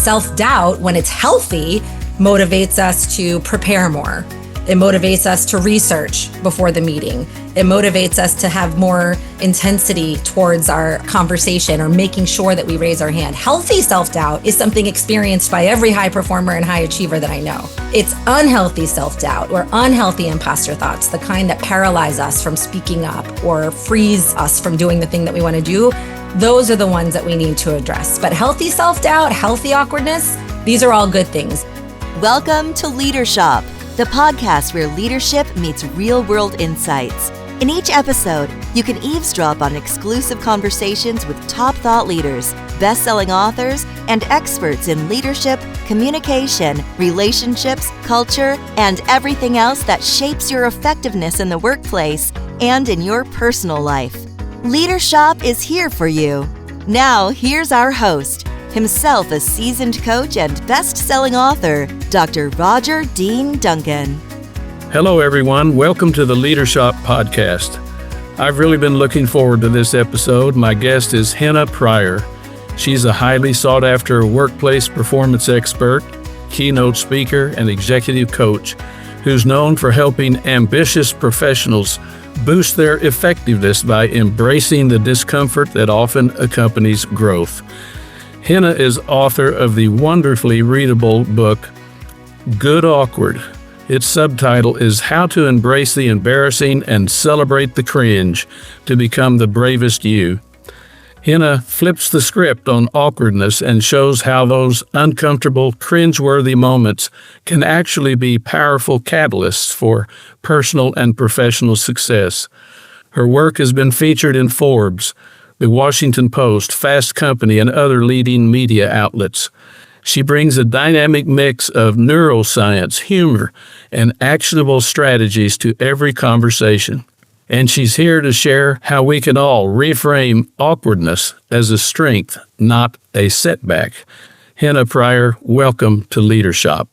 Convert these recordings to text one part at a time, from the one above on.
Self-doubt, when it's healthy, motivates us to prepare more. It motivates us to research before the meeting. It motivates us to have more intensity towards our conversation or making sure that we raise our hand. Healthy self-doubt is something experienced by every high performer and high achiever that I know. It's unhealthy self-doubt or unhealthy imposter thoughts, the kind that paralyze us from speaking up or freeze us from doing the thing that we want to do. Those are the ones that we need to address. But healthy self-doubt, healthy awkwardness, these are all good things. Welcome to Leadership, the podcast where leadership meets real-world insights. In each episode, you can eavesdrop on exclusive conversations with top thought leaders, best-selling authors, and experts in leadership, communication, relationships, culture, and everything else that shapes your effectiveness in the workplace and in your personal life. Leadership is here for you. Now, here's our host, himself a seasoned coach and best-selling author, Dr. Roger Dean Duncan. Hello, everyone. Welcome to the Leadership Podcast. I've really been looking forward to this episode. My guest is Henna Pryor. She's a highly sought-after workplace performance expert, keynote speaker, and executive coach who's known for helping ambitious professionals boost their effectiveness by embracing the discomfort that often accompanies growth. Henna is author of the wonderfully readable book, Good Awkward. Its subtitle is How to Embrace the Embarrassing and Celebrate the Cringe to Become the Bravest You. Henna flips the script on awkwardness and shows how those uncomfortable, cringe-worthy moments can actually be powerful catalysts for personal and professional success. Her work has been featured in Forbes, The Washington Post, Fast Company, and other leading media outlets. She brings a dynamic mix of neuroscience, humor, and actionable strategies to every conversation. And she's here to share how we can all reframe awkwardness as a strength, not a setback. Henna Pryor, welcome to Leadership.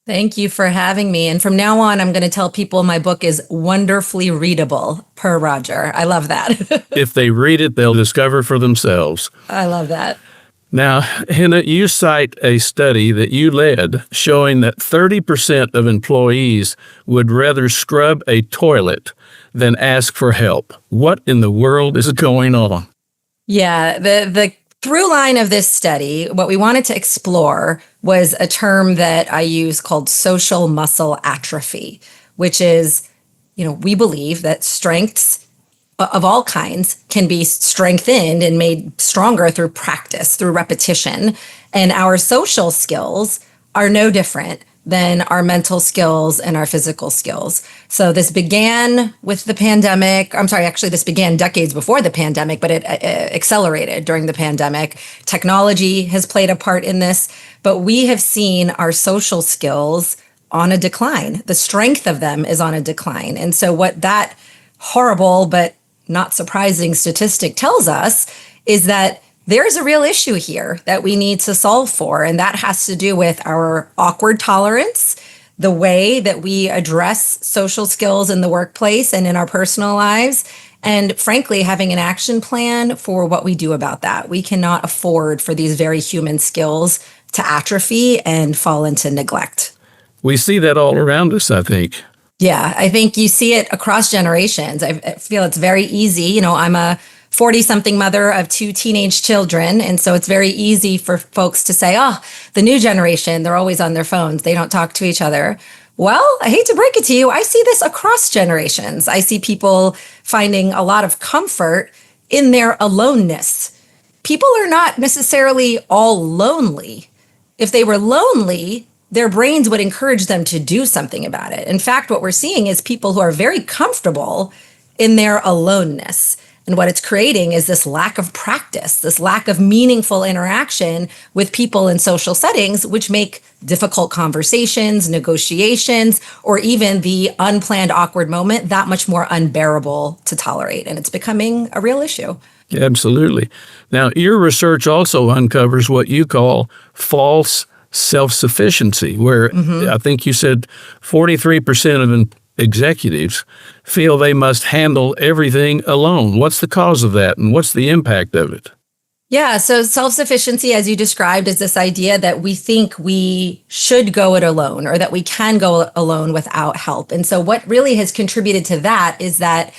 Thank you for having me. And from now on, I'm going to tell people my book is wonderfully readable, per Roger. I love that. If they read it, they'll discover for themselves. I love that. Now, Henna, you cite a study that you led showing that 30% of employees would rather scrub a toilet than ask for help. What in the world is going on? Yeah, the through line of this study, what we wanted to explore was a term that I use called social muscle atrophy, which is, we believe that strengths of all kinds can be strengthened and made stronger through practice, through repetition. And our social skills are no different than our mental skills and our physical skills. So this began with the pandemic. This began decades before the pandemic, but it accelerated during the pandemic. Technology has played a part in this, but we have seen our social skills on a decline. The strength of them is on a decline. And so what that horrible but not surprising statistic tells us is that there's a real issue here that we need to solve for, and that has to do with our awkward tolerance, the way that we address social skills in the workplace and in our personal lives, and frankly, having an action plan for what we do about that. We cannot afford for these very human skills to atrophy and fall into neglect. We see that all around us, I think. Yeah, I think you see it across generations. I feel it's very easy. I'm a 40-something mother of 2 teenage children. And so it's very easy for folks to say, the new generation, they're always on their phones. They don't talk to each other. Well, I hate to break it to you. I see this across generations. I see people finding a lot of comfort in their aloneness. People are not necessarily all lonely. If they were lonely, their brains would encourage them to do something about it. In fact, what we're seeing is people who are very comfortable in their aloneness. And what it's creating is this lack of practice, this lack of meaningful interaction with people in social settings, which make difficult conversations, negotiations, or even the unplanned awkward moment that much more unbearable to tolerate. And it's becoming a real issue. Absolutely. Now, your research also uncovers what you call false self-sufficiency, where I think you said 43% of executives feel they must handle everything alone. What's the cause of that, and what's the impact of it? Yeah, so self-sufficiency, as you described, is this idea that we think we should go it alone or that we can go alone without help. And so what really has contributed to that is that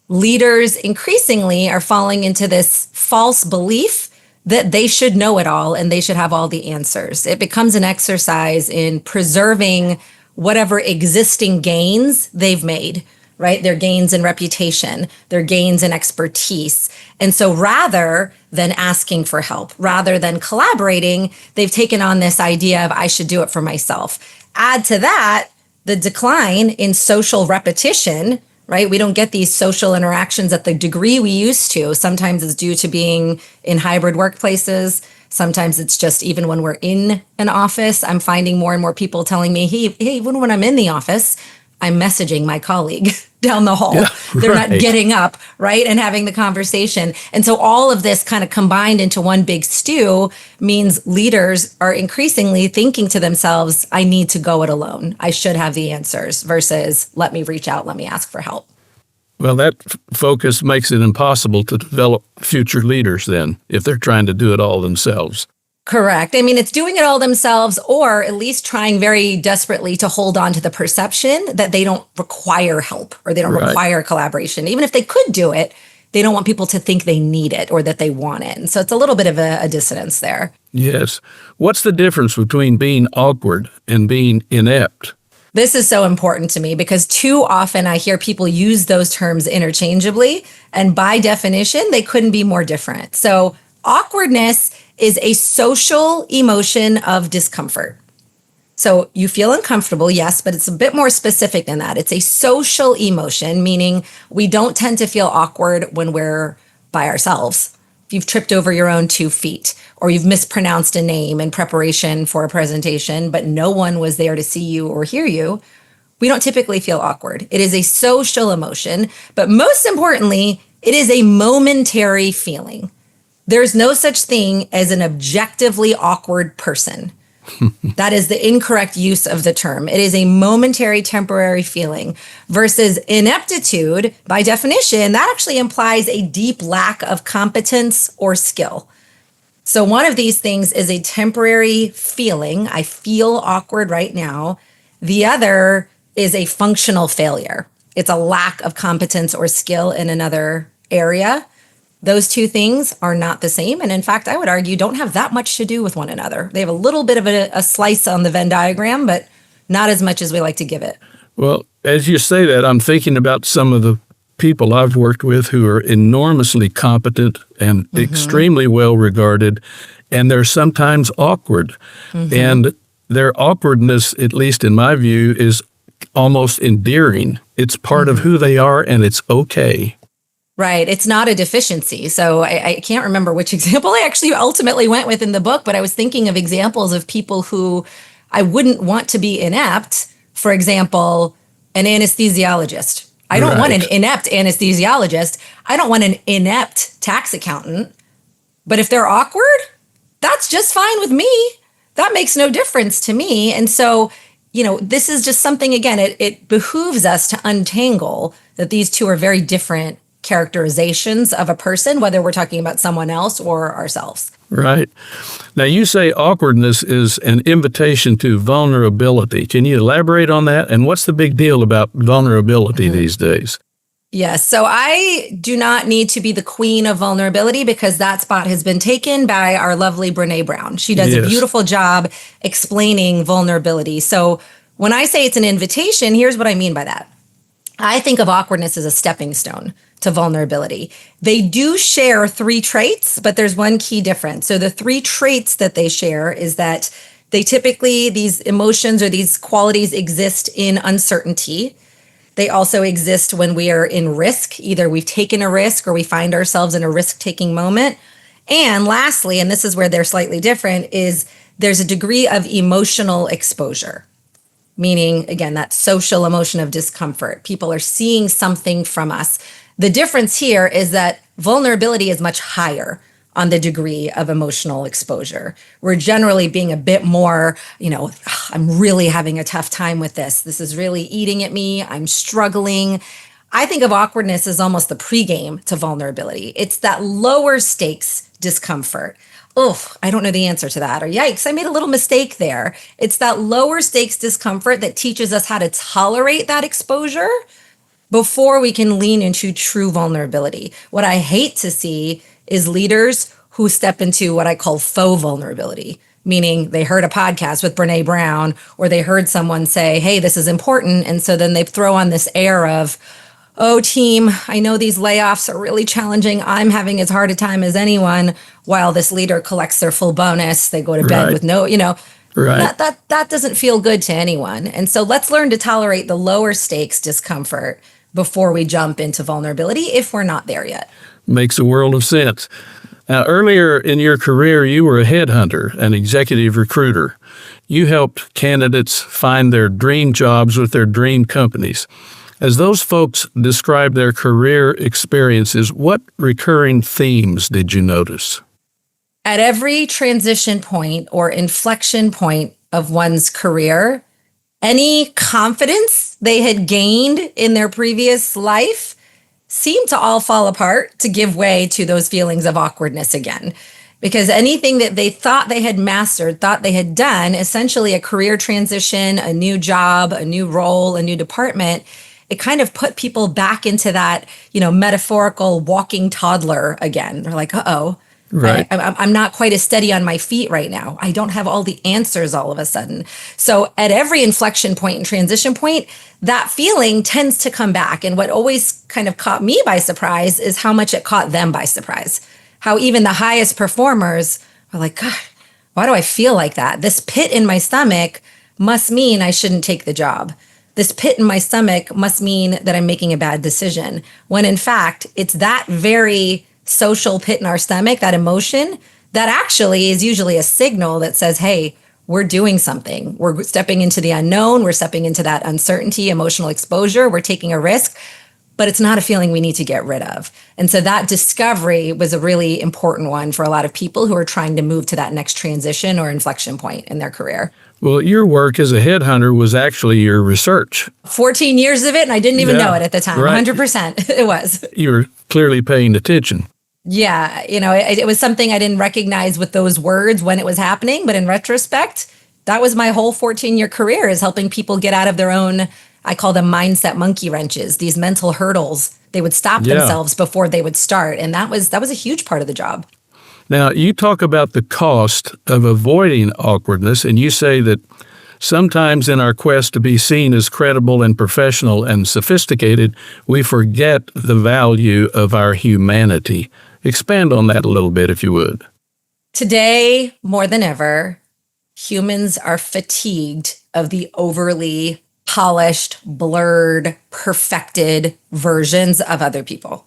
leaders increasingly are falling into this false belief that they should know it all and they should have all the answers. It becomes an exercise in preserving whatever existing gains they've made, right? Their gains in reputation, their gains in expertise. And so rather than asking for help, rather than collaborating, they've taken on this idea of I should do it for myself. Add to that the decline in social repetition, right? We don't get these social interactions at the degree we used to. Sometimes it's due to being in hybrid workplaces. Sometimes it's just even when we're in an office, I'm finding more and more people telling me, hey, even when I'm in the office, I'm messaging my colleague down the hall. Yeah, They're right. not getting up, right, and having the conversation. And so all of this kind of combined into one big stew means leaders are increasingly thinking to themselves, I need to go it alone. I should have the answers versus let me reach out, let me ask for help. Well, that focus makes it impossible to develop future leaders then, if they're trying to do it all themselves. Correct. I mean, it's doing it all themselves or at least trying very desperately to hold on to the perception that they don't require help or they don't Right. require collaboration. Even if they could do it, they don't want people to think they need it or that they want it. And so it's a little bit of a dissonance there. Yes. What's the difference between being awkward and being inept? This is so important to me because too often I hear people use those terms interchangeably. And by definition, they couldn't be more different. So awkwardness is a social emotion of discomfort. So you feel uncomfortable, yes, but it's a bit more specific than that. It's a social emotion, meaning we don't tend to feel awkward when we're by ourselves. If you've tripped over your own 2 feet or you've mispronounced a name in preparation for a presentation, but no one was there to see you or hear you, we don't typically feel awkward. It is a social emotion, but most importantly, it is a momentary feeling. There's no such thing as an objectively awkward person. That is the incorrect use of the term. It is a momentary, temporary feeling versus ineptitude, by definition, that actually implies a deep lack of competence or skill. So one of these things is a temporary feeling. I feel awkward right now. The other is a functional failure. It's a lack of competence or skill in another area. Those two things are not the same. And in fact, I would argue don't have that much to do with one another. They have a little bit of a slice on the Venn diagram, but not as much as we like to give it. Well, as you say that, I'm thinking about some of the people I've worked with who are enormously competent and extremely well regarded, and they're sometimes awkward. And their awkwardness, at least in my view, is almost endearing. It's part of who they are, and it's okay. Right. It's not a deficiency. So I can't remember which example I actually ultimately went with in the book, but I was thinking of examples of people who I wouldn't want to be inept. For example, an anesthesiologist. I don't want an inept anesthesiologist. I don't want an inept tax accountant. But if they're awkward, that's just fine with me. That makes no difference to me. And so, this is just something, again, it behooves us to untangle that these two are very different characterizations of a person, whether we're talking about someone else or ourselves. Right. Now, you say awkwardness is an invitation to vulnerability. Can you elaborate on that? And what's the big deal about vulnerability these days? Yes. So I do not need to be the queen of vulnerability because that spot has been taken by our lovely Brene Brown. She does a beautiful job explaining vulnerability. So when I say it's an invitation, here's what I mean by that. I think of awkwardness as a stepping stone to vulnerability. They do share 3 traits, but there's one key difference. So the 3 traits that they share is that they typically, these emotions or these qualities exist in uncertainty. They also exist when we are in risk. Either we've taken a risk or we find ourselves in a risk-taking moment. And lastly, and this is where they're slightly different, is there's a degree of emotional exposure. Meaning, again, that social emotion of discomfort. People are seeing something from us. The difference here is that vulnerability is much higher on the degree of emotional exposure. We're generally being a bit more, I'm really having a tough time with this. This is really eating at me. I'm struggling. I think of awkwardness as almost the pregame to vulnerability. It's that lower stakes discomfort? Oh, I don't know the answer to that. Or yikes, I made a little mistake there. It's that lower stakes discomfort that teaches us how to tolerate that exposure before we can lean into true vulnerability. What I hate to see is leaders who step into what I call faux vulnerability, meaning they heard a podcast with Brene Brown or they heard someone say, hey, this is important. And so then they throw on this air of, oh, team, I know these layoffs are really challenging. I'm having as hard a time as anyone, while this leader collects their full bonus. They go to bed with no, Right. that doesn't feel good to anyone. And so let's learn to tolerate the lower stakes discomfort before we jump into vulnerability if we're not there yet. Makes a world of sense. Now, earlier in your career, you were a headhunter, an executive recruiter. You helped candidates find their dream jobs with their dream companies. As those folks describe their career experiences, what recurring themes did you notice? At every transition point or inflection point of one's career, any confidence they had gained in their previous life seemed to all fall apart to give way to those feelings of awkwardness again. Because anything that they thought they had mastered, thought they had done, essentially a career transition, a new job, a new role, a new department, it kind of put people back into that, metaphorical walking toddler again. They're like, uh-oh. Right. I'm not quite as steady on my feet right now. I don't have all the answers all of a sudden. So at every inflection point and transition point, that feeling tends to come back. And what always kind of caught me by surprise is how much it caught them by surprise. How even the highest performers are like, God, why do I feel like that? This pit in my stomach must mean I shouldn't take the job. This pit in my stomach must mean that I'm making a bad decision. When in fact, it's that very social pit in our stomach, that emotion, that actually is usually a signal that says, hey, we're doing something. We're stepping into the unknown. We're stepping into that uncertainty, emotional exposure. We're taking a risk, but it's not a feeling we need to get rid of. And so that discovery was a really important one for a lot of people who are trying to move to that next transition or inflection point in their career. Well, your work as a headhunter was actually your research. 14 years of it, and I didn't even know it at the time. Right. 100% it was. You were clearly paying attention. Yeah, it was something I didn't recognize with those words when it was happening, but in retrospect, that was my whole 14-year career, is helping people get out of their own, I call them mindset monkey wrenches, these mental hurdles. They would stop themselves before they would start, and that was a huge part of the job. Now, you talk about the cost of avoiding awkwardness, and you say that sometimes in our quest to be seen as credible and professional and sophisticated, we forget the value of our humanity. Expand on that a little bit, if you would. Today, more than ever, humans are fatigued of the overly polished, blurred, perfected versions of other people,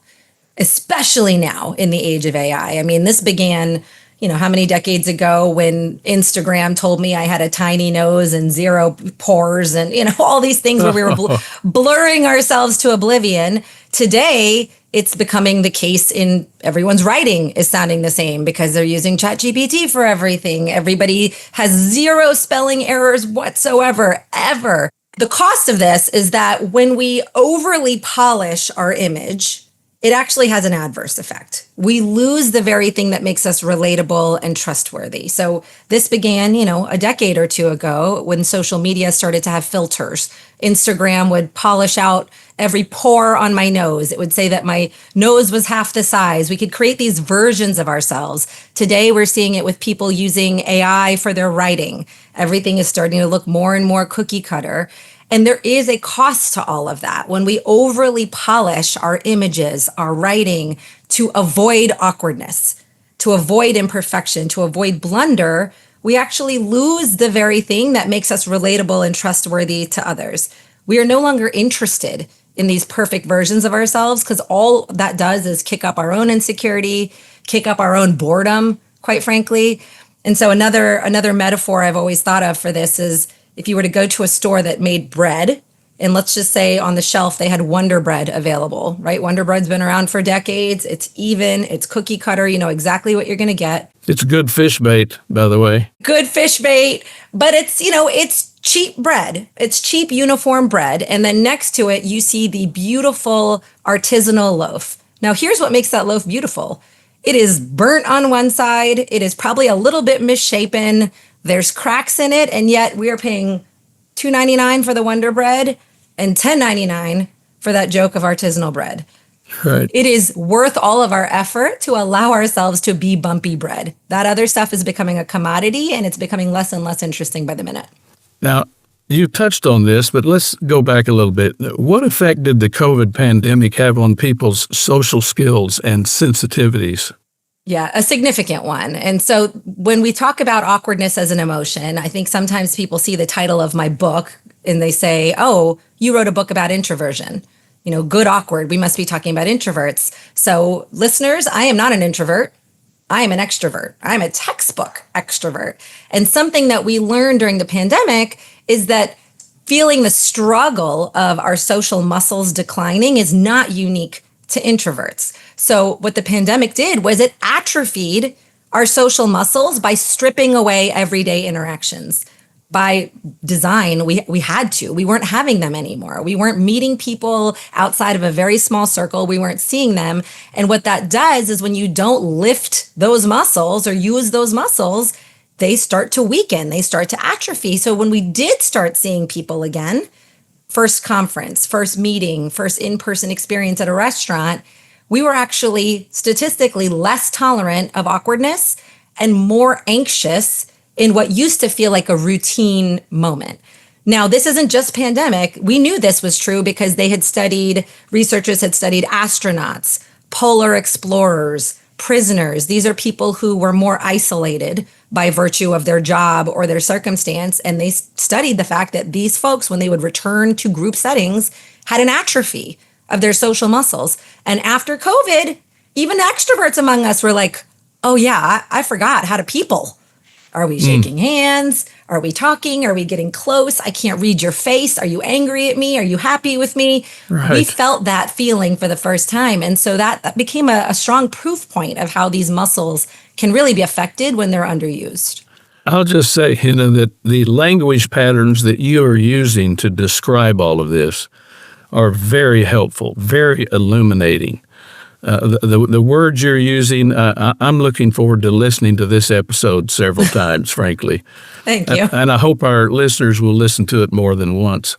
especially now in the age of AI. I mean, this began, how many decades ago when Instagram told me I had a tiny nose and zero pores and, all these things where we were blurring ourselves to oblivion. Today, it's becoming the case in everyone's writing is sounding the same because they're using ChatGPT for everything. Everybody has zero spelling errors whatsoever, ever. The cost of this is that when we overly polish our image, it actually has an adverse effect. We lose the very thing that makes us relatable and trustworthy. So this began, a decade or two ago when social media started to have filters. Instagram would polish out every pore on my nose. It would say that my nose was half the size. We could create these versions of ourselves. Today, we're seeing it with people using AI for their writing. Everything is starting to look more and more cookie cutter. And there is a cost to all of that. When we overly polish our images, our writing to avoid awkwardness, to avoid imperfection, to avoid blunder, we actually lose the very thing that makes us relatable and trustworthy to others. We are no longer interested in these perfect versions of ourselves because all that does is kick up our own insecurity, kick up our own boredom, quite frankly. And so another metaphor I've always thought of for this is if you were to go to a store that made bread, and let's just say on the shelf they had Wonder Bread available, right? Wonder Bread's been around for decades. It's even, it's cookie cutter. You know exactly what you're going to get. It's good fish bait, by the way. Good fish bait, but it's, it's cheap bread. It's cheap uniform bread. And then next to it, you see the beautiful artisanal loaf. Now, here's what makes that loaf beautiful. It is burnt on one side. It is probably a little bit misshapen. There's cracks in it, and yet we are paying $2.99 for the Wonder Bread and $10.99 for that joke of artisanal bread. Right. It is worth all of our effort to allow ourselves to be bumpy bread. That other stuff is becoming a commodity, and it's becoming less and less interesting by the minute. Now, you touched on this, but let's go back a little bit. What effect did the COVID pandemic have on people's social skills and sensitivities? Yeah, a significant one. And so when we talk about awkwardness as an emotion, I think sometimes people see the title of my book and they say, oh, you wrote a book about introversion. You know, good awkward. We must be talking about introverts. So listeners, I am not an introvert. I am an extrovert. I'm a textbook extrovert. And something that we learned during the pandemic is that feeling the struggle of our social muscles declining is not unique to introverts. So what the pandemic did was it atrophied our social muscles by stripping away everyday interactions. By design, we had to. We weren't having them anymore. We weren't meeting people outside of a very small circle. We weren't seeing them. And what that does is when you don't lift those muscles or use those muscles, they start to weaken. They start to atrophy. So when we did start seeing people again, first conference, first meeting, first in-person experience at a restaurant, we were actually statistically less tolerant of awkwardness and more anxious in what used to feel like a routine moment. Now, this isn't just pandemic. We knew this was true because researchers had studied astronauts, polar explorers, prisoners. These are people who were more isolated by virtue of their job or their circumstance. And they studied the fact that these folks, when they would return to group settings, had an atrophy of their social muscles. And after COVID, even extroverts among us were like, oh yeah, I forgot how to people. Are we shaking hands? Are we talking? Are we getting close? I can't read your face. Are you angry at me? Are you happy with me? Right. We felt that feeling for the first time. And so that became a strong proof point of how these muscles can really be affected when they're underused. I'll just say, Henna, that the language patterns that you are using to describe all of this are very helpful, very illuminating. The words you're using, I'm looking forward to listening to this episode several times, frankly. Thank you. And I hope our listeners will listen to it more than once.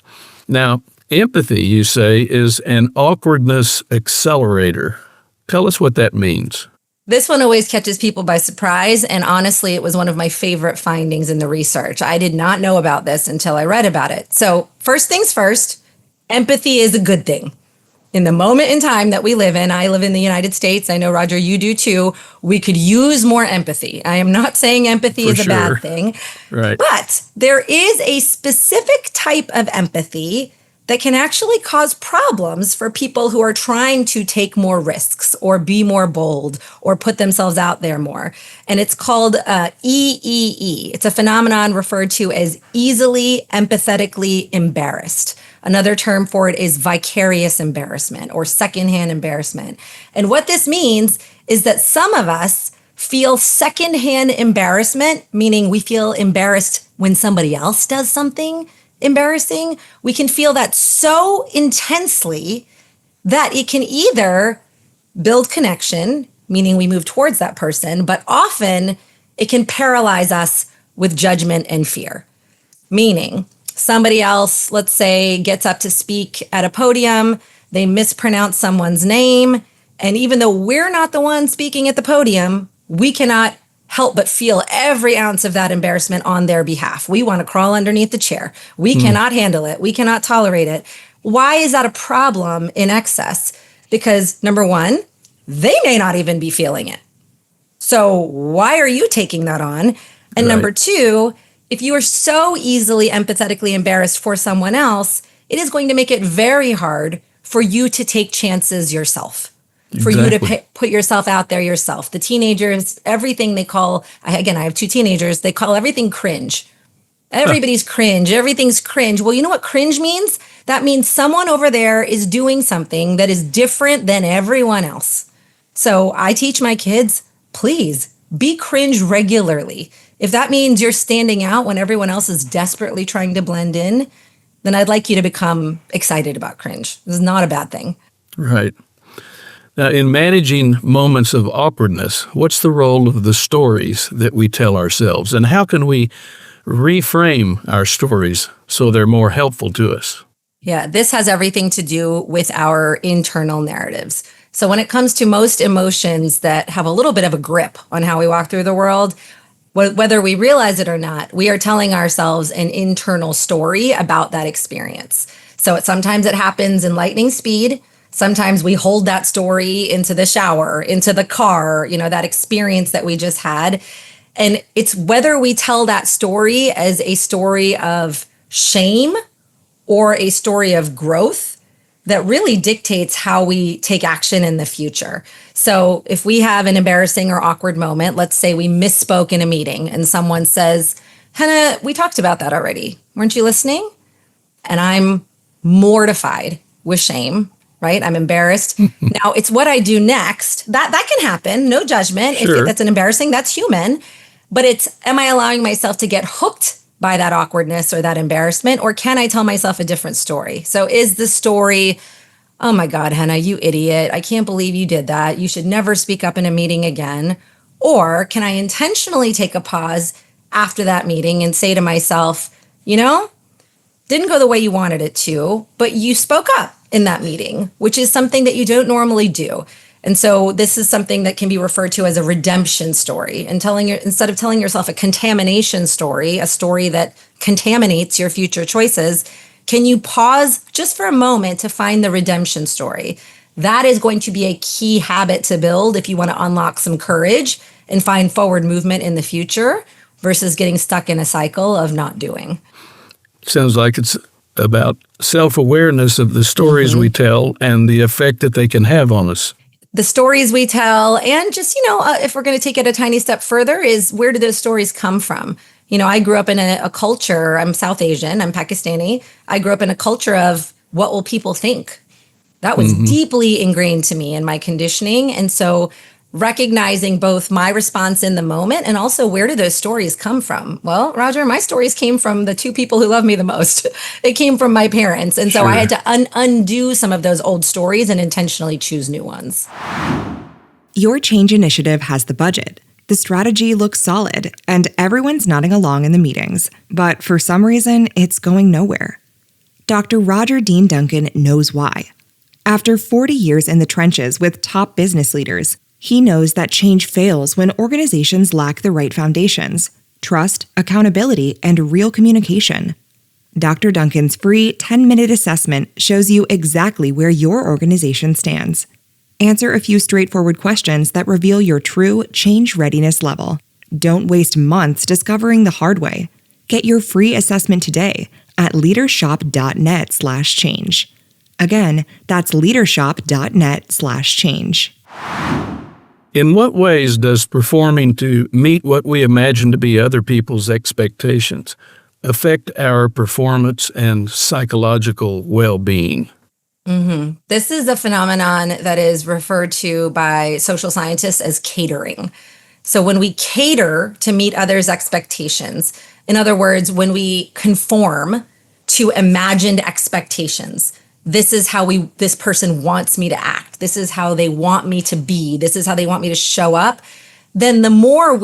Now, empathy, you say, is an awkwardness accelerator. Tell us what that means. This one always catches people by surprise. And honestly, it was one of my favorite findings in the research. I did not know about this until I read about it. So first things first, empathy is a good thing. In the moment in time that we live in, I live in the United States. I know, Roger, you do too. We could use more empathy. I am not saying empathy is a bad thing. Right. But there is a specific type of empathy that can actually cause problems for people who are trying to take more risks or be more bold or put themselves out there more. And it's called EEE. It's a phenomenon referred to as easily empathetically embarrassed. Another term for it is vicarious embarrassment or secondhand embarrassment. And what this means is that some of us feel secondhand embarrassment, meaning we feel embarrassed when somebody else does something embarrassing. We can feel that so intensely that it can either build connection, meaning we move towards that person, but often it can paralyze us with judgment and fear. Meaning somebody else, let's say, gets up to speak at a podium, they mispronounce someone's name, and even though we're not the one speaking at the podium, we cannot help but feel every ounce of that embarrassment on their behalf. We want to crawl underneath the chair. We cannot handle it. We cannot tolerate it. Why is that a problem in excess? Because number one, they may not even be feeling it. So why are you taking that on? And number two, if you are so easily empathetically embarrassed for someone else, it is going to make it very hard for you to take chances yourself. For you to put yourself out there yourself. The teenagers, everything they call, again, I have two teenagers, they call everything cringe. Everybody's cringe. Everything's cringe. Well, you know what cringe means? That means someone over there is doing something that is different than everyone else. So I teach my kids, please be cringe regularly. If that means you're standing out when everyone else is desperately trying to blend in, then I'd like you to become excited about cringe. This is not a bad thing. Right. Now, in managing moments of awkwardness, what's the role of the stories that we tell ourselves, and how can we reframe our stories so they're more helpful to us? Yeah, this has everything to do with our internal narratives. So when it comes to most emotions that have a little bit of a grip on how we walk through the world, whether we realize it or not, we are telling ourselves an internal story about that experience. So sometimes it happens in lightning speed. Sometimes we hold that story into the shower, into the car, that experience that we just had. And it's whether we tell that story as a story of shame or a story of growth that really dictates how we take action in the future. So if we have an embarrassing or awkward moment, let's say we misspoke in a meeting and someone says, Henna, we talked about that already. Weren't you listening? And I'm mortified with shame, right? I'm embarrassed. Now, it's what I do next. That can happen. No judgment. Sure. If that's an embarrassing, that's human. But it's, am I allowing myself to get hooked by that awkwardness or that embarrassment? Or can I tell myself a different story? So is the story, oh my God, Henna, you idiot. I can't believe you did that. You should never speak up in a meeting again. Or can I intentionally take a pause after that meeting and say to myself, didn't go the way you wanted it to, but you spoke up in that meeting, which is something that you don't normally do. And so this is something that can be referred to as a redemption story. And instead of telling yourself a contamination story, a story that contaminates your future choices, can you pause just for a moment to find the redemption story? That is going to be a key habit to build if you want to unlock some courage and find forward movement in the future versus getting stuck in a cycle of not doing. Sounds like it's about self-awareness of the stories we tell and the effect that they can have on us. The stories we tell, and just, if we're going to take it a tiny step further, is where do those stories come from? I grew up in a culture, I'm South Asian, I'm Pakistani. I grew up in a culture of what will people think? That was deeply ingrained to me in my conditioning. And so recognizing both my response in the moment and also where do those stories come from? Well, Roger, my stories came from the two people who love me the most. They came from my parents. And so I had to undo some of those old stories and intentionally choose new ones. Your change initiative has the budget. The strategy looks solid, and everyone's nodding along in the meetings. But for some reason, it's going nowhere. Dr. Roger Dean Duncan knows why. After 40 years in the trenches with top business leaders, he knows that change fails when organizations lack the right foundations: trust, accountability, and real communication. Dr. Duncan's free 10-minute assessment shows you exactly where your organization stands. Answer a few straightforward questions that reveal your true change readiness level. Don't waste months discovering the hard way. Get your free assessment today at leadershop.net/change. Again, that's leadershop.net/change. In what ways does performing to meet what we imagine to be other people's expectations affect our performance and psychological well-being? This is a phenomenon that is referred to by social scientists as catering. So when we cater to meet others' expectations, in other words, when we conform to imagined expectations, this is how this person wants me to act. This is how they want me to be. This is how they want me to show up. Then the more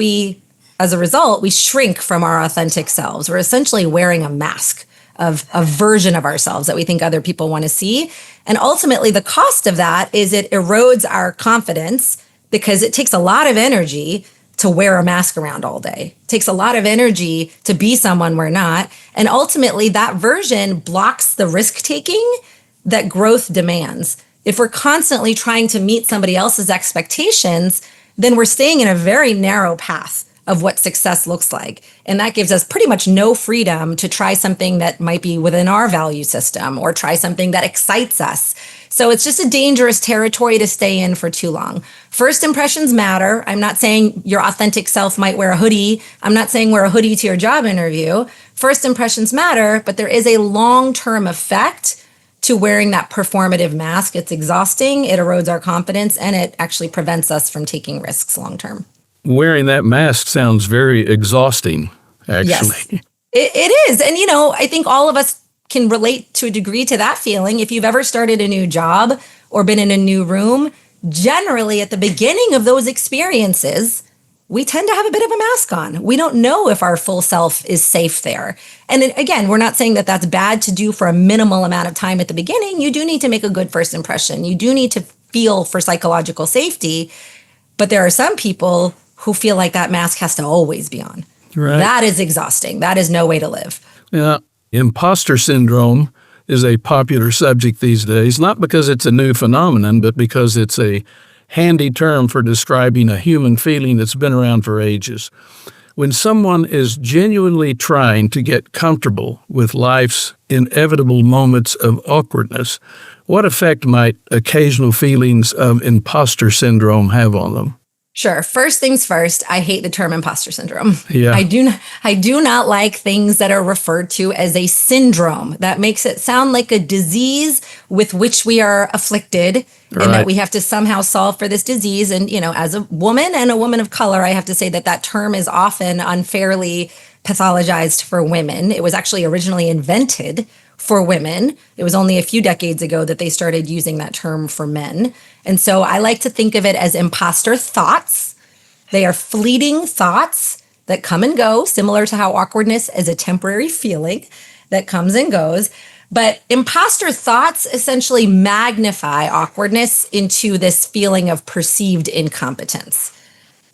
as a result, we shrink from our authentic selves. We're essentially wearing a mask of a version of ourselves that we think other people want to see. And ultimately, the cost of that is it erodes our confidence because it takes a lot of energy to wear a mask around all day. It takes a lot of energy to be someone we're not. And ultimately, that version blocks the risk-taking that growth demands. If we're constantly trying to meet somebody else's expectations, then we're staying in a very narrow path of what success looks like. And that gives us pretty much no freedom to try something that might be within our value system or try something that excites us. So it's just a dangerous territory to stay in for too long. First impressions matter. I'm not saying your authentic self might wear a hoodie. I'm not saying wear a hoodie to your job interview. First impressions matter, but there is a long-term effect to wearing that performative mask. It's exhausting, it erodes our confidence, and it actually prevents us from taking risks long-term. Wearing that mask sounds very exhausting, actually. Yes, it is. And, I think all of us can relate to a degree to that feeling. If you've ever started a new job or been in a new room, generally at the beginning of those experiences, we tend to have a bit of a mask on. We don't know if our full self is safe there. And again, we're not saying that that's bad to do for a minimal amount of time at the beginning. You do need to make a good first impression. You do need to feel for psychological safety. But there are some people who feel like that mask has to always be on. Right. That is exhausting. That is no way to live. Yeah. Imposter syndrome is a popular subject these days, not because it's a new phenomenon, but because it's a handy term for describing a human feeling that's been around for ages. When someone is genuinely trying to get comfortable with life's inevitable moments of awkwardness, what effect might occasional feelings of imposter syndrome have on them? Sure. First things first, I hate the term imposter syndrome. Yeah. I do not like things that are referred to as a syndrome. That makes it sound like a disease with which we are afflicted and that we have to somehow solve for this disease. And, as a woman and a woman of color, I have to say that term is often unfairly pathologized for women. It was actually originally invented for women. It was only a few decades ago that they started using that term for men. And so I like to think of it as imposter thoughts. They are fleeting thoughts that come and go, similar to how awkwardness is a temporary feeling that comes and goes. But imposter thoughts essentially magnify awkwardness into this feeling of perceived incompetence,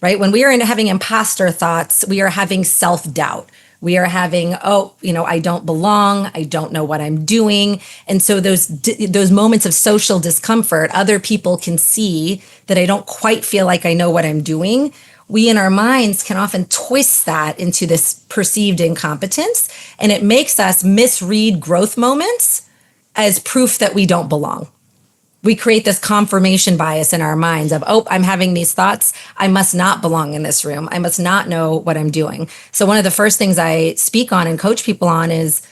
right? When we are having imposter thoughts, we are having self-doubt. We are having, I don't belong. I don't know what I'm doing. And so those moments of social discomfort, other people can see that I don't quite feel like I know what I'm doing. We in our minds can often twist that into this perceived incompetence, and it makes us misread growth moments as proof that we don't belong. We create this confirmation bias in our minds of, I'm having these thoughts. I must not belong in this room. I must not know what I'm doing. So one of the first things I speak on and coach people on is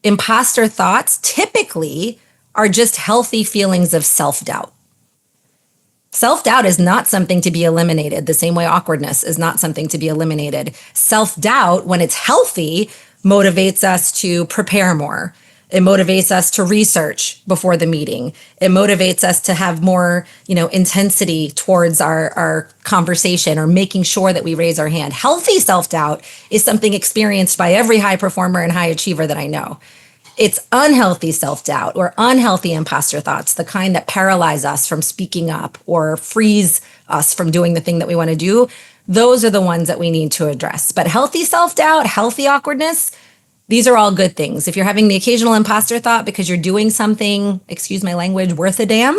imposter thoughts typically are just healthy feelings of self-doubt. Self-doubt is not something to be eliminated, the same way awkwardness is not something to be eliminated. Self-doubt, when it's healthy, motivates us to prepare more. It motivates us to research before the meeting. It motivates us to have more, intensity towards our conversation or making sure that we raise our hand. Healthy self-doubt is something experienced by every high performer and high achiever that I know. It's unhealthy self-doubt or unhealthy imposter thoughts, the kind that paralyze us from speaking up or freeze us from doing the thing that we want to do. Those are the ones that we need to address. But healthy self-doubt, healthy awkwardness, these are all good things. If you're having the occasional imposter thought because you're doing something, excuse my language, worth a damn,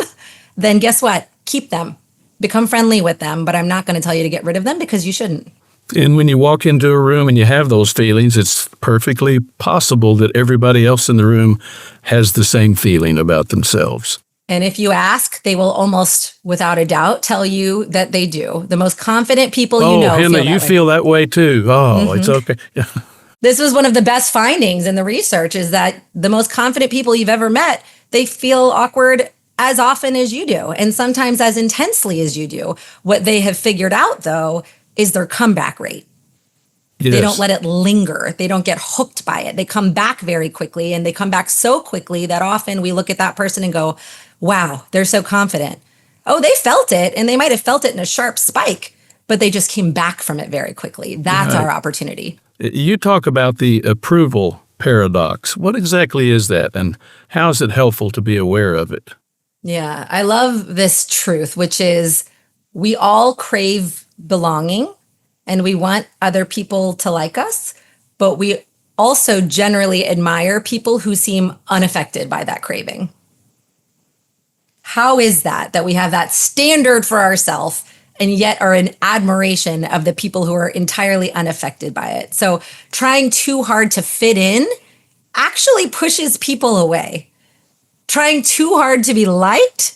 then guess what? Keep them. Become friendly with them, but I'm not going to tell you to get rid of them because you shouldn't. And when you walk into a room and you have those feelings, it's perfectly possible that everybody else in the room has the same feeling about themselves. And if you ask, they will almost without a doubt tell you that they do. The most confident people you know Henna, you feel that way too. It's okay. This was one of the best findings in the research is that the most confident people you've ever met, they feel awkward as often as you do and sometimes as intensely as you do. What they have figured out, though, is their comeback rate. Yes. They don't let it linger. They don't get hooked by it. They come back very quickly, and they come back so quickly that often we look at that person and go, wow, they're so confident. Oh, they felt it, and they might have felt it in a sharp spike, but they just came back from it very quickly. That's our opportunity. You talk about the approval paradox. What exactly is that, and how is it helpful to be aware of it? Yeah, I love this truth, which is we all crave belonging and we want other people to like us, but we also generally admire people who seem unaffected by that craving. How is that we have that standard for ourselves and yet are in admiration of the people who are entirely unaffected by it? So trying too hard to fit in actually pushes people away. Trying too hard to be liked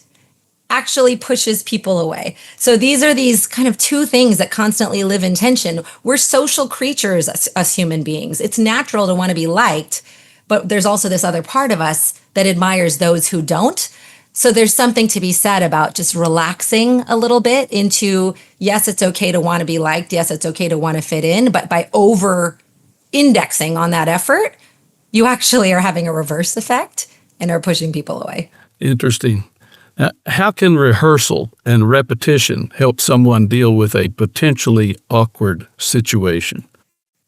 actually pushes people away. So these are these kind of two things that constantly live in tension. We're social creatures, us human beings. It's natural to want to be liked, but there's also this other part of us that admires those who don't. So there's something to be said about just relaxing a little bit into, yes, it's okay to want to be liked. Yes, it's okay to want to fit in. But by over indexing on that effort, you actually are having a reverse effect and are pushing people away. Interesting. Now, how can rehearsal and repetition help someone deal with a potentially awkward situation?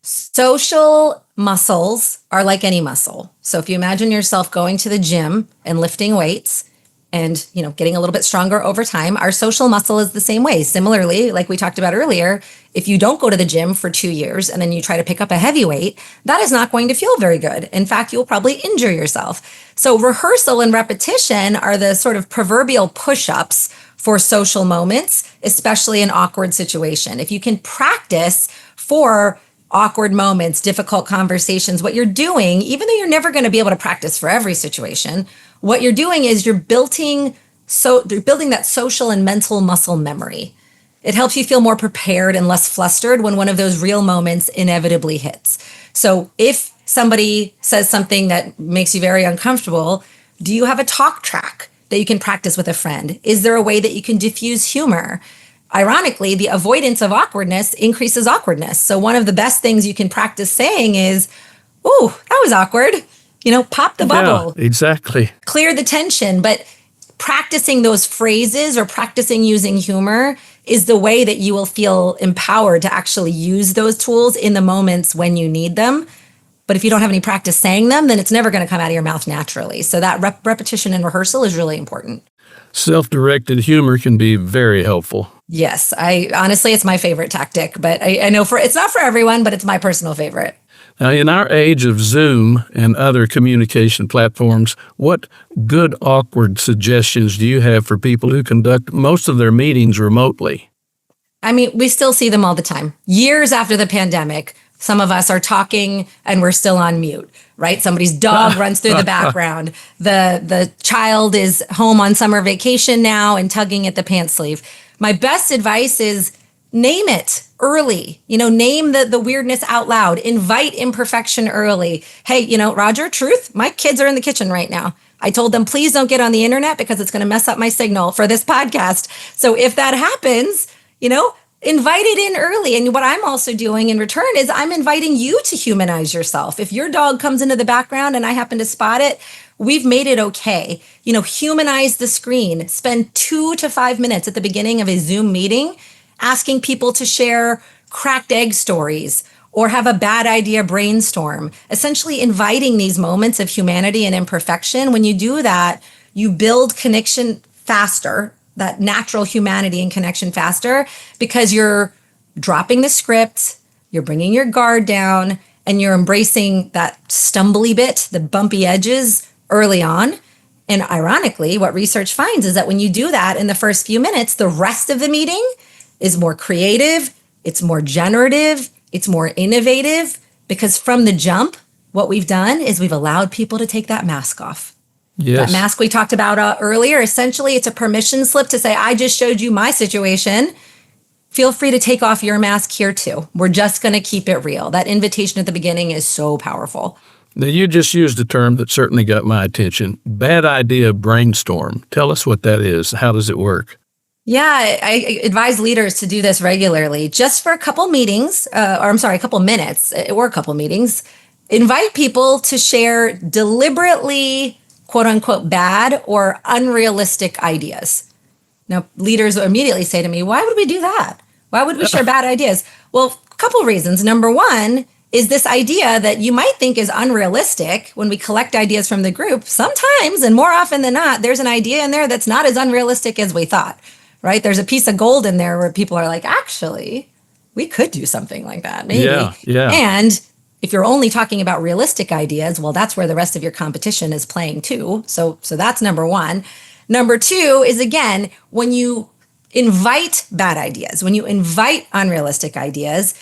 Social muscles are like any muscle. So if you imagine yourself going to the gym and lifting weights and, getting a little bit stronger over time, our social muscle is the same way. Similarly, like we talked about earlier, if you don't go to the gym for 2 years and then you try to pick up a heavy weight, that is not going to feel very good. In fact, you'll probably injure yourself. So rehearsal and repetition are the sort of proverbial push-ups for social moments, especially in awkward situation. If you can practice for awkward moments, difficult conversations, what you're doing, even though you're never going to be able to practice for every situation, what you're doing is you're building that social and mental muscle memory. It helps you feel more prepared and less flustered when one of those real moments inevitably hits. So if somebody says something that makes you very uncomfortable, do you have a talk track that you can practice with a friend? Is there a way that you can diffuse humor? Ironically, the avoidance of awkwardness increases awkwardness. So one of the best things you can practice saying is, "Ooh, that was awkward." Pop the bubble. Yeah, exactly. Clear the tension. But practicing those phrases or practicing using humor is the way that you will feel empowered to actually use those tools in the moments when you need them. But if you don't have any practice saying them, then it's never going to come out of your mouth naturally. So that repetition and rehearsal is really important. Self-directed humor can be very helpful. Yes, honestly, it's my favorite tactic, but I know it's not for everyone, but it's my personal favorite. Now, in our age of Zoom and other communication platforms, what good awkward suggestions do you have for people who conduct most of their meetings remotely? I mean, we still see them all the time. Years after the pandemic, some of us are talking and we're still on mute, right? Somebody's dog runs through the background. The child is home on summer vacation now and tugging at the pants sleeve. My best advice is name it early. Name the weirdness out loud. Invite imperfection early. Hey, Roger, truth, my kids are in the kitchen right now. I told them, please don't get on the internet because it's going to mess up my signal for this podcast. So if that happens, invite it in early. And what I'm also doing in return is I'm inviting you to humanize yourself. If your dog comes into the background and I happen to spot it, we've made it okay. Humanize the screen. Spend 2 to 5 minutes at the beginning of a Zoom meeting asking people to share cracked egg stories or have a bad idea brainstorm, essentially inviting these moments of humanity and imperfection. When you do that, you build connection faster, that natural humanity and connection faster, because you're dropping the script, you're bringing your guard down, and you're embracing that stumbly bit, the bumpy edges early on. And ironically, what research finds is that when you do that in the first few minutes, the rest of the meeting is more creative, it's more generative, it's more innovative, because from the jump, what we've done is we've allowed people to take that mask off. Yes. That mask we talked about earlier, essentially it's a permission slip to say, I just showed you my situation. Feel free to take off your mask here too. We're just going to keep it real. That invitation at the beginning is so powerful. Now, you just used a term that certainly got my attention. Bad idea brainstorm. Tell us what that is. How does it work? Yeah, I advise leaders to do this regularly, just for a couple meetings, a couple minutes or a couple meetings. Invite people to share deliberately, quote unquote, bad or unrealistic ideas. Now, leaders will immediately say to me, why would we do that? Why would we share bad ideas? Well, a couple reasons. Number one is this idea that you might think is unrealistic when we collect ideas from the group. Sometimes, and more often than not, there's an idea in there that's not as unrealistic as we thought. Right? There's a piece of gold in there where people are like, actually, we could do something like that, maybe. Yeah. And if you're only talking about realistic ideas, well, that's where the rest of your competition is playing too. So that's number one. Number two is, again, when you invite bad ideas, when you invite unrealistic ideas,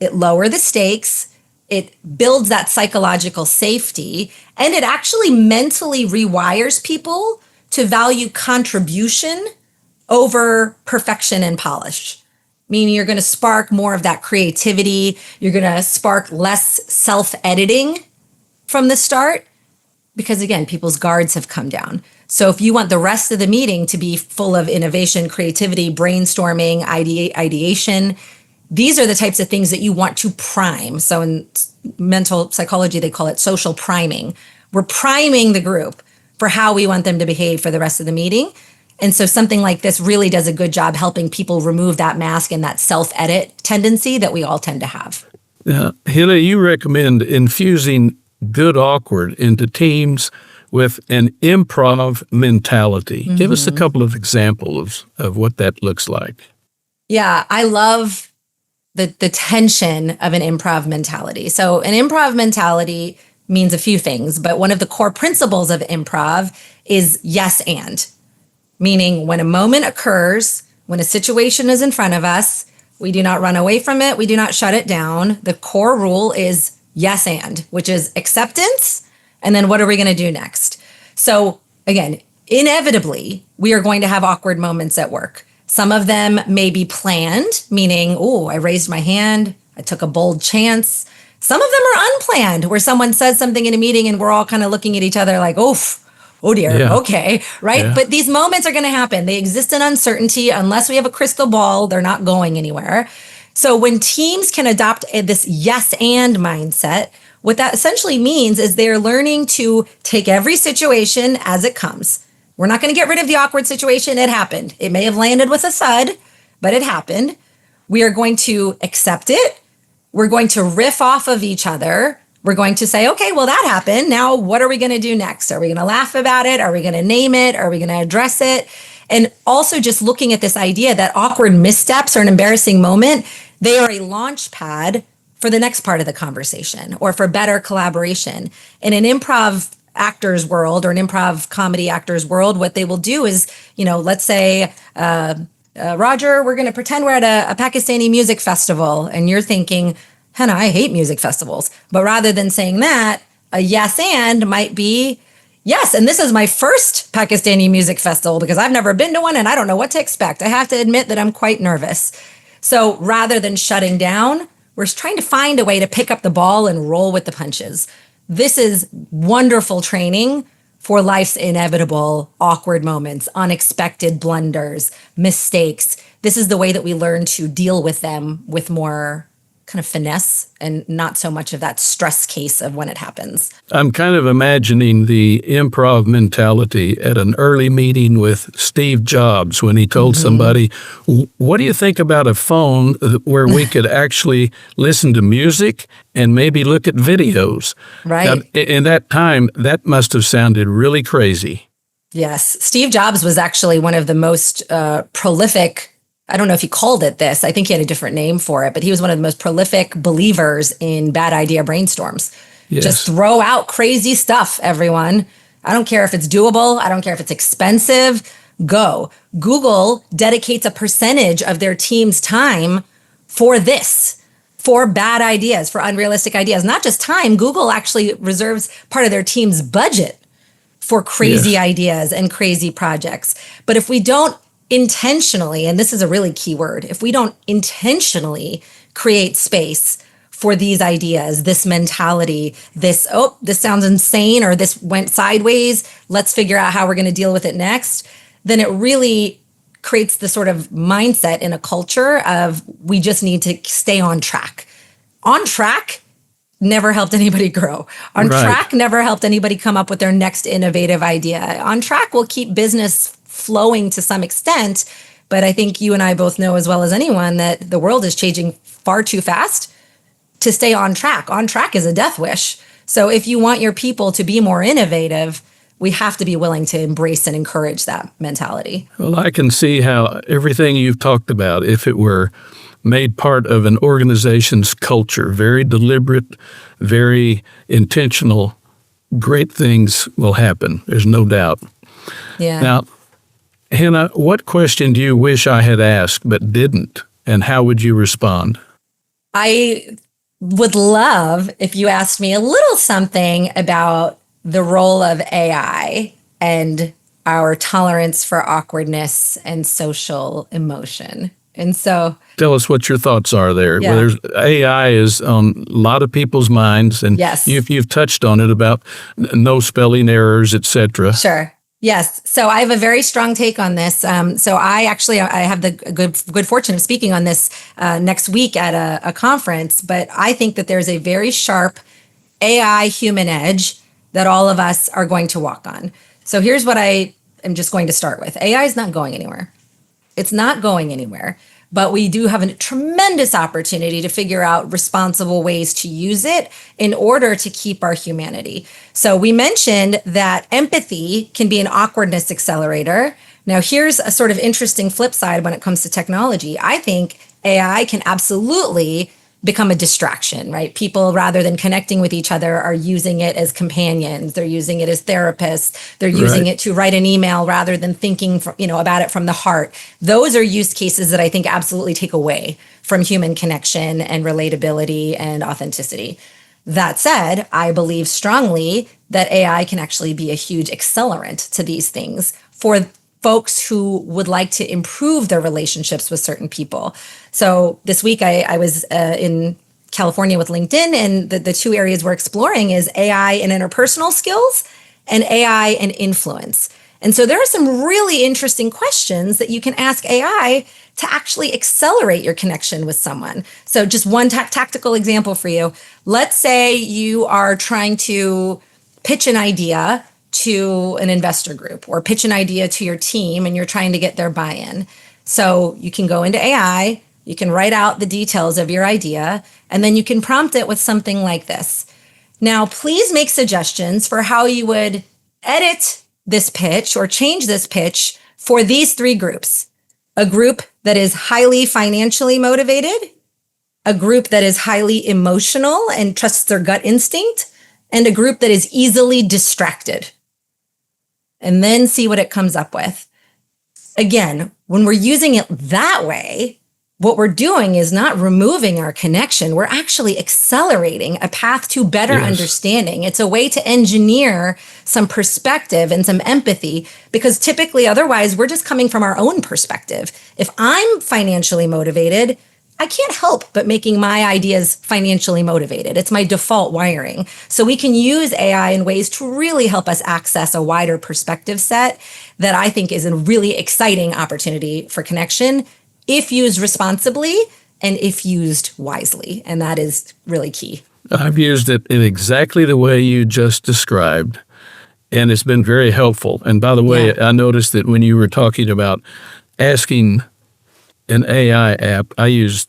it lowers the stakes, it builds that psychological safety, and it actually mentally rewires people to value contribution over perfection and polish. Meaning you're going to spark more of that creativity. You're going to spark less self-editing from the start because, again, people's guards have come down. So if you want the rest of the meeting to be full of innovation, creativity, brainstorming, ideation, these are the types of things that you want to prime. So in mental psychology, they call it social priming. We're priming the group for how we want them to behave for the rest of the meeting. And so something like this really does a good job helping people remove that mask and that self-edit tendency that we all tend to have. Now, Henna, you recommend infusing good awkward into teams with an improv mentality. Mm-hmm. Give us a couple of examples of what that looks like. Yeah, I love the tension of an improv mentality. So an improv mentality means a few things, but one of the core principles of improv is yes and, meaning when a moment occurs, when a situation is in front of us, we do not run away from it. We do not shut it down. The core rule is yes and, which is acceptance. And then what are we going to do next? So again, inevitably, we are going to have awkward moments at work. Some of them may be planned, meaning, oh, I raised my hand, I took a bold chance. Some of them are unplanned, where someone says something in a meeting and we're all kind of looking at each other like, oh dear, Yeah. okay, right? Yeah. But these moments are going to happen. They exist in uncertainty. Unless we have a crystal ball, they're not going anywhere. So when teams can adopt this yes and mindset, what that essentially means is they're learning to take every situation as it comes. We're not going to get rid of the awkward situation. It happened. It may have landed with a thud, but it happened. We are going to accept it. We're going to riff off of each other. We're going to say, okay, well, that happened. Now, what are we going to do next? Are we going to laugh about it? Are we going to name it? Are we going to address it? And also just looking at this idea that awkward missteps or an embarrassing moment, they are a launch pad for the next part of the conversation or for better collaboration. In an improv actor's world or an improv comedy actor's world, what they will do is, let's say, Roger, we're going to pretend we're at a Pakistani music festival, and you're thinking, Henna, I hate music festivals. But rather than saying that, a yes and might be, yes, and this is my first Pakistani music festival because I've never been to one and I don't know what to expect. I have to admit that I'm quite nervous. So rather than shutting down, we're trying to find a way to pick up the ball and roll with the punches. This is wonderful training for life's inevitable awkward moments, unexpected blunders, mistakes. This is the way that we learn to deal with them with more kind of finesse and not so much of that stress case of when it happens. I'm kind of imagining the improv mentality at an early meeting with Steve Jobs when he told somebody, what do you think about a phone where we could actually listen to music and maybe look at videos? Right. Now, in that time, that must have sounded really crazy. Yes. Steve Jobs was actually one of the most prolific, I don't know if he called it this. I think he had a different name for it, but he was one of the most prolific believers in bad idea brainstorms. Yes. Just throw out crazy stuff, everyone. I don't care if it's doable. I don't care if it's expensive. Go. Google dedicates a percentage of their team's time for this, for bad ideas, for unrealistic ideas. Not just time. Google actually reserves part of their team's budget for crazy ideas and crazy projects. But if we don't intentionally, and this is a really key word, if we don't intentionally create space for these ideas, this mentality, this sounds insane or this went sideways, let's figure out how we're going to deal with it next, then it really creates the sort of mindset in a culture of we just need to stay on track. On track never helped anybody grow. On track never helped anybody come up with their next innovative idea. On track will keep business flowing to some extent, but I think you and I both know as well as anyone that the world is changing far too fast to stay on track. On track is a death wish. So if you want your people to be more innovative, we have to be willing to embrace and encourage that mentality. Well, I can see how everything you've talked about, if it were made part of an organization's culture, very deliberate, very intentional, great things will happen. There's no doubt. Yeah. Now, Henna, what question do you wish I had asked but didn't, and how would you respond? I would love if you asked me a little something about the role of AI and our tolerance for awkwardness and social emotion. And so, tell us what your thoughts are there. Yeah. Well, AI is on a lot of people's minds, and Yes. you've touched on it about no spelling errors, etc. sure. Yes. So I have a very strong take on this. So I have the good fortune of speaking on this next week at a conference, but I think that there's a very sharp AI human edge that all of us are going to walk on. So here's what I am just going to start with. AI is not going anywhere. It's not going anywhere, but we do have a tremendous opportunity to figure out responsible ways to use it in order to keep our humanity. So we mentioned that empathy can be an awkwardness accelerator. Now, here's a sort of interesting flip side when it comes to technology. I think AI can absolutely become a distraction, right? People, rather than connecting with each other, are using it as companions. They're using it as therapists. They're using it to write an email rather than thinking, about it from the heart. Those are use cases that I think absolutely take away from human connection and relatability and authenticity. That said, I believe strongly that AI can actually be a huge accelerant to these things for folks who would like to improve their relationships with certain people. So this week I was in California with LinkedIn, and the two areas we're exploring is AI and interpersonal skills and AI and influence. And so there are some really interesting questions that you can ask AI to actually accelerate your connection with someone. So just one tactical example for you. Let's say you are trying to pitch an idea to an investor group or pitch an idea to your team, and you're trying to get their buy-in. So you can go into AI, you can write out the details of your idea, and then you can prompt it with something like this. Now, please make suggestions for how you would edit this pitch or change this pitch for these three groups. A group that is highly financially motivated, a group that is highly emotional and trusts their gut instinct, and a group that is easily distracted. And then see what it comes up with. Again, when we're using it that way, what we're doing is not removing our connection. We're actually accelerating a path to better understanding. It's a way to engineer some perspective and some empathy, because typically otherwise we're just coming from our own perspective. If I'm financially motivated, I can't help but making my ideas financially motivated. It's my default wiring. So we can use AI in ways to really help us access a wider perspective set that I think is a really exciting opportunity for connection if used responsibly and if used wisely. And that is really key. I've used it in exactly the way you just described, and it's been very helpful. And by the way, I noticed that when you were talking about asking an AI app, I use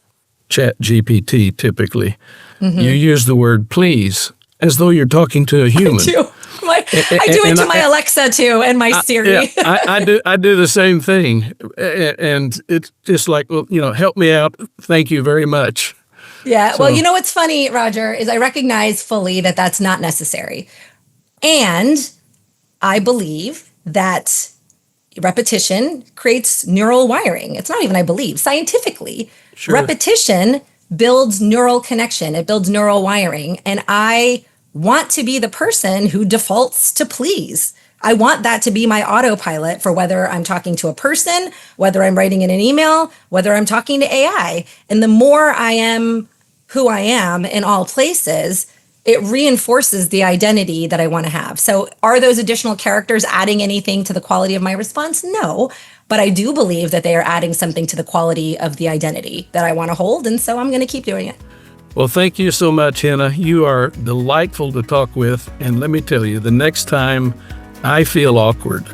ChatGPT typically. Mm-hmm. You use the word please as though you're talking to a human. I do. I do it to my Alexa too, and my Siri. I do the same thing, and it's just like, well, help me out. Thank you very much. Yeah. So, well, what's funny, Roger, is I recognize fully that that's not necessary, and I believe that repetition creates neural wiring. It's not even I believe. Scientifically, repetition builds neural connection. It builds neural wiring. And I want to be the person who defaults to please. I want that to be my autopilot for whether I'm talking to a person, whether I'm writing in an email, whether I'm talking to AI. And the more I am who I am in all places, it reinforces the identity that I want to have. So are those additional characters adding anything to the quality of my response? No, but I do believe that they are adding something to the quality of the identity that I want to hold. And so I'm going to keep doing it. Well, thank you so much, Henna. You are delightful to talk with. And let me tell you, the next time I feel awkward,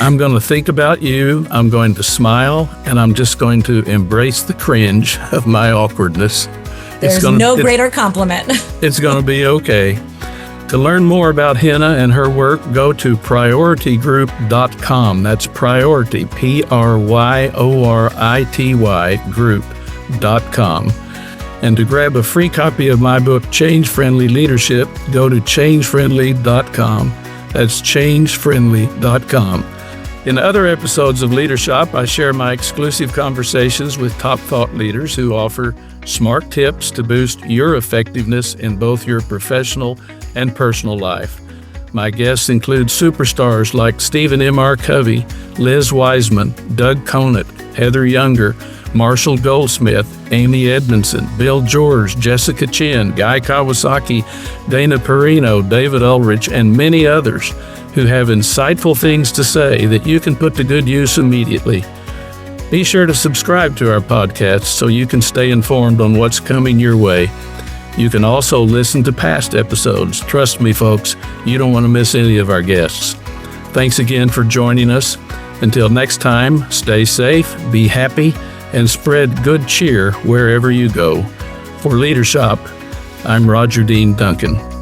I'm going to think about you, I'm going to smile, and I'm just going to embrace the cringe of my awkwardness. There's no greater compliment. It's going to be okay. To learn more about Henna and her work, go to prioritygroup.com. That's priority, PRYORITY group.com. And to grab a free copy of my book, Change Friendly Leadership, go to changefriendly.com. That's changefriendly.com. In other episodes of Leadership, I share my exclusive conversations with top thought leaders who offer smart tips to boost your effectiveness in both your professional and personal life. My guests include superstars like Stephen M. R. Covey, Liz Wiseman, Doug Conant, Heather Younger, Marshall Goldsmith, Amy Edmondson, Bill George, Jessica Chin, Guy Kawasaki, Dana Perino, David Ulrich, and many others who have insightful things to say that you can put to good use immediately. Be sure to subscribe to our podcast so you can stay informed on what's coming your way. You can also listen to past episodes. Trust me, folks, you don't want to miss any of our guests. Thanks again for joining us. Until next time, stay safe, be happy, and spread good cheer wherever you go. For Leadership, I'm Roger Dean Duncan.